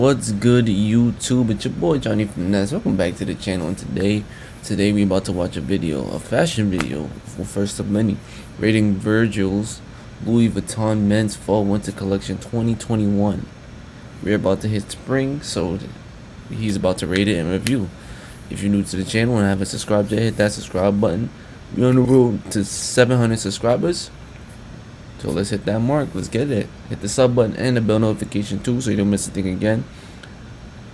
What's good, YouTube? It's your boy Johnny Finesse. Welcome back to the channel. And today we about to watch a fashion video, for first of many, rating Virgil's Louis Vuitton Men's Fall Winter Collection 2021. We're about to hit spring, so he's about to rate it and review. If you're new to the channel and haven't subscribed yet, hit that subscribe button. We're on the road to 700 subscribers. So let's hit that mark. Let's get it. Hit the sub button and the bell notification too, so you don't miss a thing again.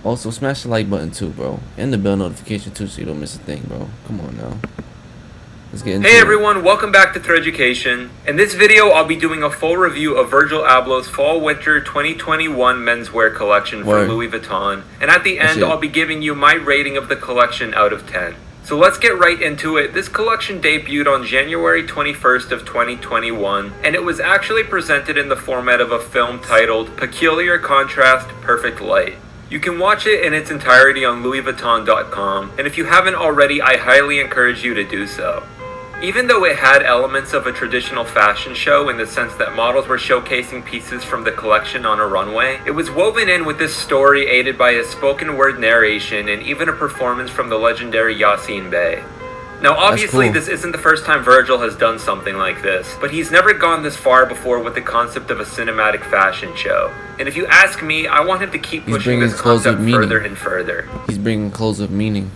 Also, smash the like button too, bro, and the bell notification too, so you don't miss a thing, bro. Come on now. Let's get into it. Hey everyone, welcome back to Threaducation. In this video, I'll be doing a full review of Virgil Abloh's Fall/Winter 2021 menswear collection for Louis Vuitton, and at the end, I'll be giving you my rating of the collection out of 10. So let's get right into it. This collection debuted on January 21st of 2021, and it was actually presented in the format of a film titled Peculiar Contrast, Perfect Light. You can watch it in its entirety on louisvuitton.com, and if you haven't already, I highly encourage you to do so. Even though it had elements of a traditional fashion show in the sense that models were showcasing pieces from the collection on a runway, it was woven in with this story aided by a spoken word narration and even a performance from the legendary Yassine Bey. Now obviously this isn't the first time Virgil has done something like this, but he's never gone this far before with the concept of a cinematic fashion show. And if you ask me, I want him to keep pushing this concept further and further. He's bringing clothes of meaning.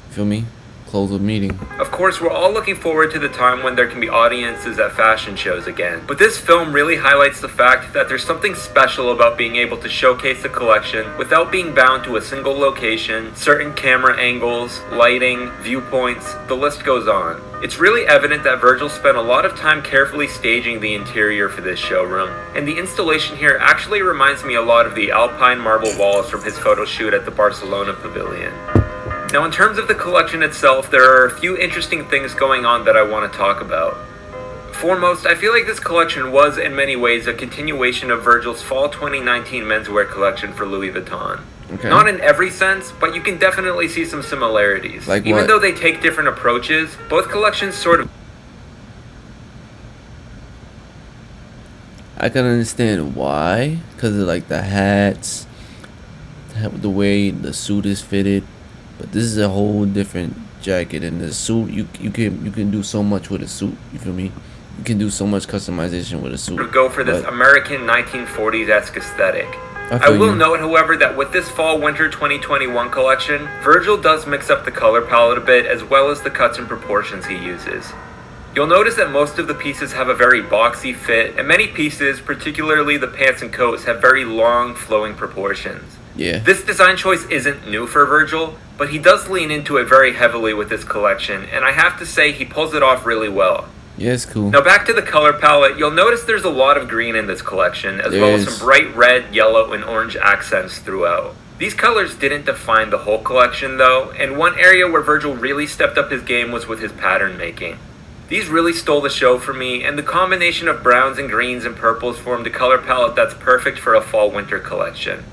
Feel me? Close of meeting. Of course, we're all looking forward to the time when there can be audiences at fashion shows again. But this film really highlights the fact that there's something special about being able to showcase a collection without being bound to a single location, certain camera angles, lighting, viewpoints, the list goes on. It's really evident that Virgil spent a lot of time carefully staging the interior for this showroom, and the installation here actually reminds me a lot of the Alpine marble walls from his photo shoot at the Barcelona pavilion. Now, in terms of the collection itself, there are a few interesting things going on that I want to talk about. Foremost, I feel like this collection was, in many ways, a continuation of Virgil's Fall 2019 menswear collection for Louis Vuitton. Okay. Not in every sense, but you can definitely see some similarities. Like Even what? though they take different approaches, both collections sort of... I can understand why, because of like the hats, the way the suit is fitted. But this is a whole different jacket, and the suit you can do so much with a suit. You feel me? You can do so much customization with a suit. Go for this American 1940s-esque aesthetic. I will note, however, that with this Fall/Winter 2021 collection, Virgil does mix up the color palette a bit, as well as the cuts and proportions he uses. You'll notice that most of the pieces have a very boxy fit, and many pieces, particularly the pants and coats, have very long, flowing proportions. Yeah. This design choice isn't new for Virgil, but he does lean into it very heavily with this collection, and I have to say he pulls it off really well. Yeah, it's cool. Now back to the color palette, you'll notice there's a lot of green in this collection, as well as some bright red, yellow, and orange accents throughout. These colors didn't define the whole collection though, and one area where Virgil really stepped up his game was with his pattern making. These really stole the show for me, and the combination of browns and greens and purples formed a color palette that's perfect for a fall-winter collection.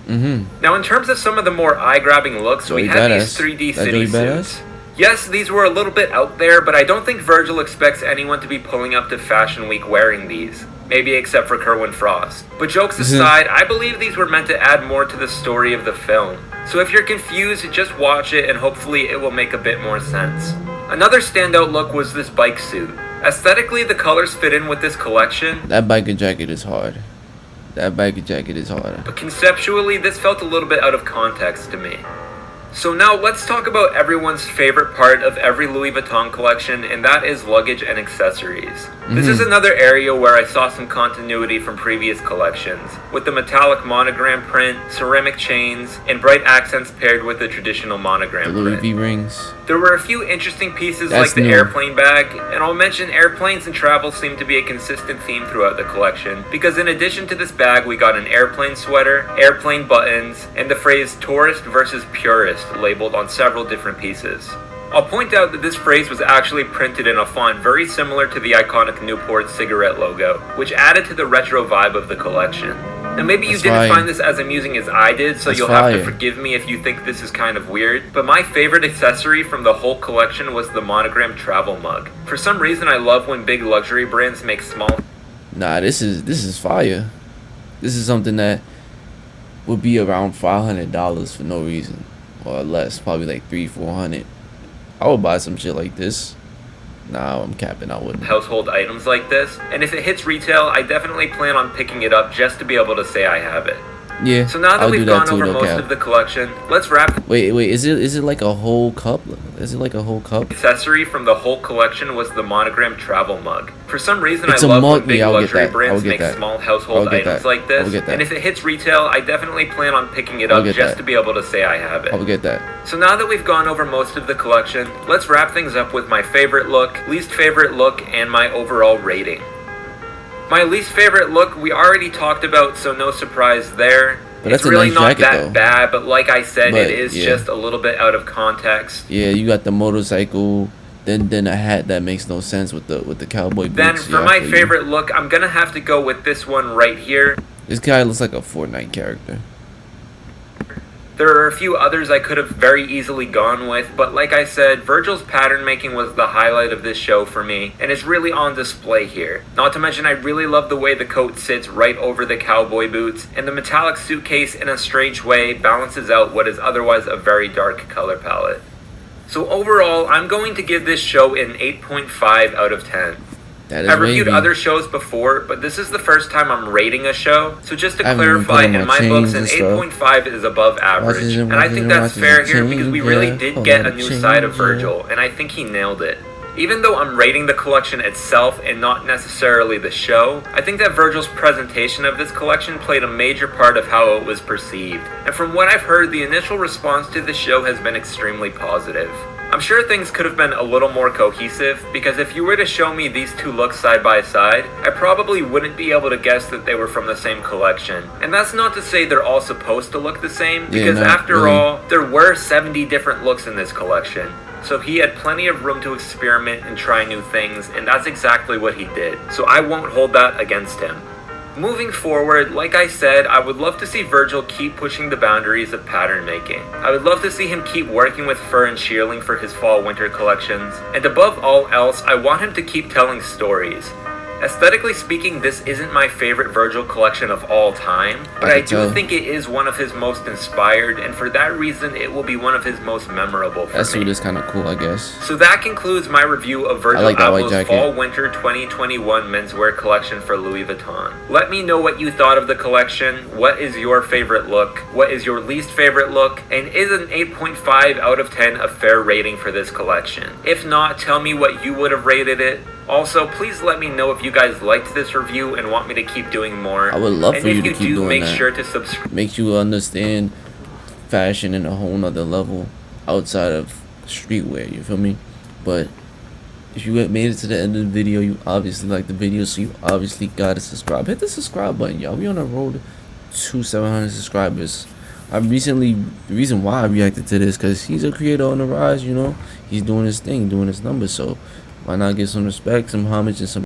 Now, in terms of some of the more eye-grabbing looks, we had these 3D city suits. Yes, these were a little bit out there, but I don't think Virgil expects anyone to be pulling up to Fashion Week wearing these. Maybe except for Kerwin Frost. But jokes aside, I believe these were meant to add more to the story of the film. So if you're confused, just watch it and hopefully it will make a bit more sense. Another standout look was this bike suit. Aesthetically, the colors fit in with this collection. That biker jacket is hard. But conceptually, this felt a little bit out of context to me. So now let's talk about everyone's favorite part of every Louis Vuitton collection, and that is luggage and accessories. This is another area where I saw some continuity from previous collections, with the metallic monogram print, ceramic chains, and bright accents paired with the traditional monogram print. Louis V rings. There were a few interesting pieces like the airplane bag, and I'll mention airplanes and travel seem to be a consistent theme throughout the collection, because in addition to this bag we got an airplane sweater, airplane buttons, and the phrase tourist versus purist labeled on several different pieces. I'll point out that this phrase was actually printed in a font very similar to the iconic Newport cigarette logo, which added to the retro vibe of the collection. And maybe you didn't find this as amusing as I did, so you'll have to forgive me if you think this is kind of weird, but my favorite accessory from the whole collection was the monogram travel mug. For some reason, I love when big luxury brands make small... Nah, this is fire. This is something that would be around $500 for no reason, or less, probably like 300-400. I would buy some shit like this. Nah, I'm capping. I wouldn't. Household items like this, and if it hits retail, I definitely plan on picking it up just to be able to say I have it. Yeah. So now that we've gone over most of the collection, let's wrap. Wait. Is it like a whole cup? Is it like a whole cup? Accessory from the whole collection was the monogram travel mug. For some reason, I love when big luxury brands make small household items like this. And if it hits retail, I definitely plan on picking it up just to be able to say I have it. I'll get that. So now that we've gone over most of the collection, let's wrap things up with my favorite look, least favorite look, and my overall rating. My least favorite look we already talked about, so no surprise there. But that's it's really a nice not jacket, that though. bad, but like I said, it is just a little bit out of context. Yeah, you got the motorcycle, then a hat that makes no sense with the cowboy boots. Then for my favorite look, I'm gonna have to go with this one right here. This guy looks like a Fortnite character. There are a few others I could have very easily gone with, but like I said, Virgil's pattern making was the highlight of this show for me, and it's really on display here. Not to mention I really love the way the coat sits right over the cowboy boots, and the metallic suitcase in a strange way balances out what is otherwise a very dark color palette. So overall, I'm going to give this show an 8.5 out of 10. I've reviewed other shows before, but this is the first time I'm rating a show. So just to clarify, in my books, an 8.5 is above average. And I think that's fair here because we really did get a new side of Virgil, and I think he nailed it. Even though I'm rating the collection itself and not necessarily the show, I think that Virgil's presentation of this collection played a major part of how it was perceived. And from what I've heard, the initial response to the show has been extremely positive. I'm sure things could have been a little more cohesive, because if you were to show me these two looks side by side, I probably wouldn't be able to guess that they were from the same collection. And that's not to say they're all supposed to look the same, because after all, there were 70 different looks in this collection. So he had plenty of room to experiment and try new things, and that's exactly what he did. So I won't hold that against him. Moving forward, like I said, I would love to see Virgil keep pushing the boundaries of pattern making. I would love to see him keep working with fur and shearling for his fall-winter collections. And above all else, I want him to keep telling stories. Aesthetically speaking, this isn't my favorite Virgil collection of all time, but I do think it is one of his most inspired, and for that reason, it will be one of his most memorable for me. That suit is kind of cool, I guess. So that concludes my review of Virgil Abloh's Fall-Winter 2021 menswear collection for Louis Vuitton. Let me know what you thought of the collection. What is your favorite look? What is your least favorite look? And is an 8.5 out of 10 a fair rating for this collection? If not, tell me what you would have rated it. Also, please let me know if you guys liked this review and want me to keep doing more. I would love for you to keep doing that. And if you do, make sure to subscribe. Makes you understand fashion in a whole nother level outside of streetwear, you feel me? But if you made it to the end of the video, you obviously liked the video, so you obviously gotta subscribe. Hit the subscribe button, y'all. We on a road to 700 subscribers. The reason why I reacted to this, because he's a creator on the rise, you know? He's doing his thing, doing his numbers, so why not give some respect, some homage, and some